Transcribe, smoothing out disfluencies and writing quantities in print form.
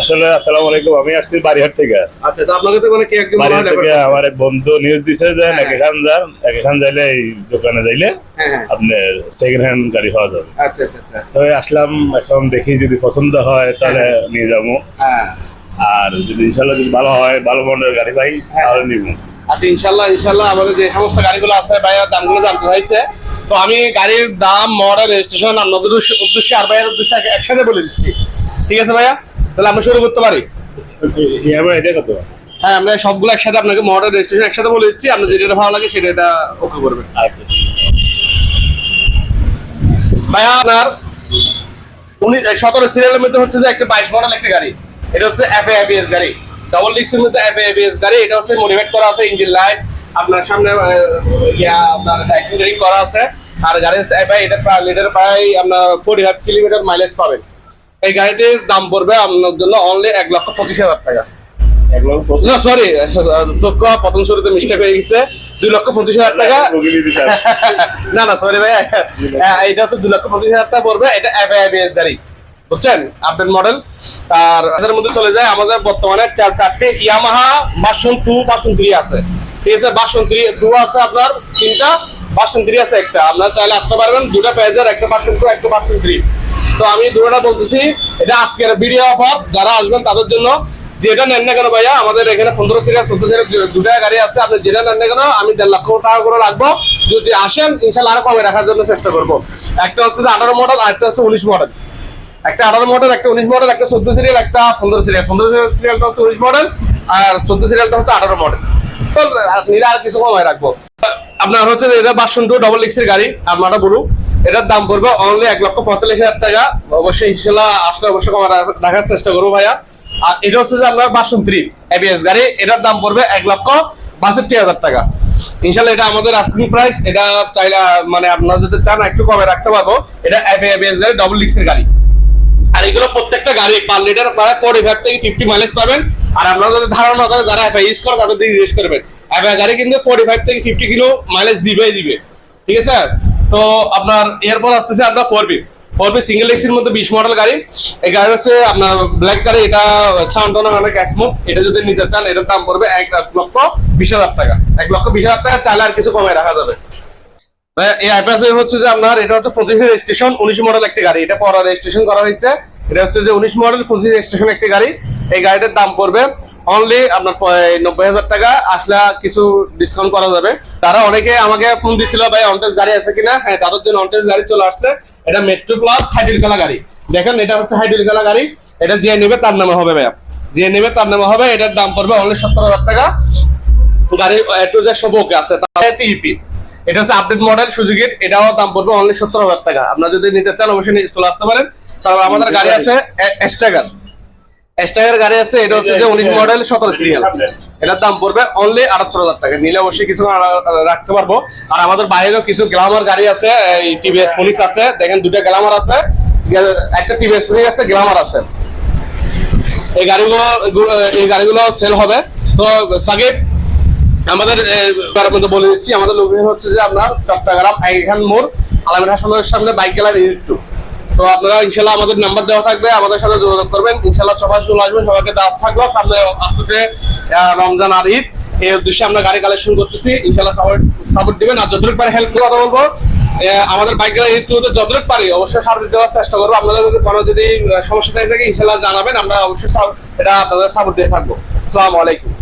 আসলে আসসালামু আলাইকুম, আমি আসছি বাড়িহাট থেকে। আচ্ছা, তো আপনাকে তো মানে কি একজন বাড়িহাট থেকে আমার এক বন্ধু নিউজ দিছে যে এখান যাইলে এই দোকানে যাইলে আপনি সেকেন্ড হ্যান্ড গাড়ি পাওয়া যাবে। আচ্ছা আচ্ছা আচ্ছা, তো আসলাম, এখন দেখি যদি পছন্দ হয় তাহলে নিয়ে যাবো, আর যদি ইনশাল্লাহ যদি ভালো হয়, ভালো মনের গাড়ি পাই তাহলে নিব। আচ্ছা, ইনশাল্লাহ আমাদের যে সমস্ত গাড়িগুলো আছে ভাইয়া দামগুলো জানতে চাইছে, তো আমি গাড়ির দাম, মডেল, রেজিস্ট্রেশন আপনাদের উদ্দেশ্যে আর ভাইয়ের উদ্দেশ্যে একসাথে বলে দিচ্ছি। ঠিক আছে ভাইয়া, তাহলে আমরা শুরু করতে পারি? এটা কত? হ্যাঁ, আমরা সবগুলো একসাথে আপনাকে মডেল, রেজিস্ট্রেশন একসাথে বলে দিচ্ছি, আপনার যেটা ভালো লাগে সেটা ওকে করবেন। আচ্ছা ভাইয়া, আপনার 17 সিরিয়ালের মধ্যে হচ্ছে যে একটা 22 মডেল একটা গাড়ি, এটা হচ্ছে FA ABS গাড়ি, ডাবল ডিক্সের মধ্যে FA ABS গাড়ি। এটা হচ্ছে মডিফাইড করা আছে, ইঞ্জিন লাইট আপনার সামনে আপনার ডাইরেক্ট করা আছে, আর গাড়ির FA এটা লিটার প্রায় আপনার 45 কিলোমিটার মাইলেজ পাবেন। এই গাড়িটির দাম পড়বে আপনার জন্য অনলি 1,25,000 টাকা। না সরি, প্রথম শুরুতে মিস্টেক হয়ে গেছে, 2,25,000 টাকা। না না সরি ভাই, এটা হচ্ছে 2,25,000 টাকা পড়বে। এটা FA ABS গাড়ি, বুঝছেন, আপডেট মডেল। আর এদের মধ্যে চলে যায় আমাদের বর্তমানে চারটে ইয়ামাহা ভার্সন 2 ভার্সন 3 আছে। ঠিক আছে, ভার্সন 2 আছে আপনার 3টা, ভার্সন 3 আছে একটা। আপনারা চাইলে আসতে পারবেন, দুটো পেজের, একটা ভার্সন 2 একটা ভার্সন 3। তো আমি দুটোটা বলতেছি, এটা আজকের ভিডিও অফার, যারা আসবেন তাদের জন্য। যেটা নেন না কেন ভাইয়া, আমাদের এখানে 15 সিরিয়াল 14 সিরিয়াল দুটা গাড়ি আছে, আপনি যেটা নেন না কেন আমি 1.5 লক্ষ টাকা করে রাখবো। যদি আসেন ইনশাল্লাহ আরো কমে রাখার জন্য চেষ্টা করবো। একটা হচ্ছে 18 মডেল, আর একটা হচ্ছে 19 মডেল। একটা 18 মডেল, একটা 19 মডেল, একটা 14 সিরিয়াল, একটা 15 সিরিয়াল। 15 সিরিয়ালটা হচ্ছে 19 মডেল, আর 14 সিরিয়ালটা হচ্ছে 18 মডেল। তো নিলে আর কিছু কমায় রাখবো। আপনার হচ্ছে এটা ভার্সন 2 ডাবল ডিক্সের গাড়ি, আপনারা বলুন, এটার দাম পড়বে অনলি 1,45,000 টাকা। অবশ্যই ইনশাল্লাহ আসলে অবশ্যই কমে রাখার চেষ্টা করবো ভাইয়া। আর এটা হচ্ছে যে আপনার ভার্সন 3 ABS গাড়ি, এটার দাম পড়বে 1,62,000 টাকা। ইনশাল্লাহ এটা আমাদের আস্কিং প্রাইস। এটা চাইলে মানে আপনারা যদি চান একটু কমে রাখতে পারবো। এটা FA ABS গাড়ি, ডাবল ডিক্সের গাড়ি। আর এগুলো প্রত্যেকটা গাড়ি পার লিটার প্রায় 45 থেকে 50 মাইলেজ পাবেন। আর আপনারা যদি ধারণা করেন যারা FA ইউজ করে তাদের দিকে জিজ্ঞেস করবেন, FA গাড়ি কিন্তু 45 থেকে 50 কিলো মাইলেজ দিবে। ঠিক আছে, তো আপনার এরপর আসতেছে আপনার 4B সিঙ্গেল এসির মধ্যে 20 মডেল গাড়ি। এই গাড়ি হচ্ছে আপনার ব্ল্যাক গাড়ি, এটা সাউন্ড অনেক স্মুথ। এটা যদি নিতে চান এটার দাম পড়বে 1,20,000 টাকা। 1,20,000 টাকা চাইলে আর কিছু কমে রাখা যাবে। এই আইপ্যাস হচ্ছে যে আপনার এটা হচ্ছে 25 রেজিস্ট্রেশন 19 মডেল একটা গাড়ি, এটা পরে রেজিস্ট্রেশন করা হয়েছে। এটা হচ্ছে যে 19 মডেল 25 রেজিস্ট্রেশন একটা গাড়ি। এই গাড়িটার দাম পড়বে অনলি আপনার 90,000 টাকা। আসলে কিছু ডিসকাউন্ট করা যাবে। তারা অনেকে আমাকে ফোন দিচ্ছিল, ভাই অনটেজ গাড়ি আছে কিনা। হ্যাঁ, তাদের জন্য অনটেজ গাড়ি চলে আসছে। এটা মেট্রো প্লাস হাইড্রোলিক কালা গাড়ি। দেখেন, এটা হচ্ছে হাইড্রোলিক কালা গাড়ি। এটা যে নেবে তার নামে হবে ভাইয়া, যে নেবে তার নামে হবে। এটার দাম পড়বে অনলি 70,000 টাকা। গাড়ি একটু যে সব ওকে আছে। ইপি এটা হচ্ছে আপডেট মডেল সুজুকির, এটাও দাম পড়বে অনলি 70,000 টাকা। আপনারা যদি নিতে চান অবশ্যই চলে আসতে পারেন। তারপর আমাদের গাড়ি আছে এস্টাগার গাড়ি আছে, এটা হচ্ছে যে 19 মডেল 17 সিরিয়াল। এটার দাম পড়বে অনলি 78,000 টাকা। নিলে অবশ্যই কিছু রাখতে পারবো। আর আমাদের বাইরেও কিছু গ্ল্যামার গাড়ি আছে, এই টিভিএস ফোনিক্স আছে। দেখেন, দুটো গ্ল্যামার আছে, একটা টিভিএস ফোনিক্স আছে, গ্ল্যামার আছে। এই গাড়িগুলো সেল হবে। তো সাকিব, আমাদের বলে দিচ্ছি, আমাদের লোকেশন হচ্ছে যে আপনার চট্টগ্রাম আইখান মোড়, আলামিন হাসপাতালের সামনে, বাইক গ্যালারি ইউনিট 2। তো আপনারা ইনশাল্লাহ আমাদের নাম্বার দেওয়া থাকবে, আমাদের সাথে যোগাযোগ করবেন। ইনশাল্লাহ সবাই চলে আসবেন, সবাইকে দাওয়াত থাকলো। সামনে আসতেছে রমজান আর ঈদ, এই উদ্দেশ্যে আমরা গাড়ি কালেকশন করতেছি। ইনশাল্লাহ সবাই সাপোর্ট দিবেন। আর যতটুকু পারে হেল্প কথা বলবো, আমাদের বাইক গ্যালারি ইউনিট 2 যতটুকু পারি অবশ্যই সার্ভিস দেওয়ার চেষ্টা করবো। আপনাদের কোনো যদি সমস্যা থাকে ইনশাল্লাহ জানাবেন, আমরা অবশ্যই এটা আপনাদের সাপোর্ট দিয়ে থাকবো। আসসালামু আলাইকুম।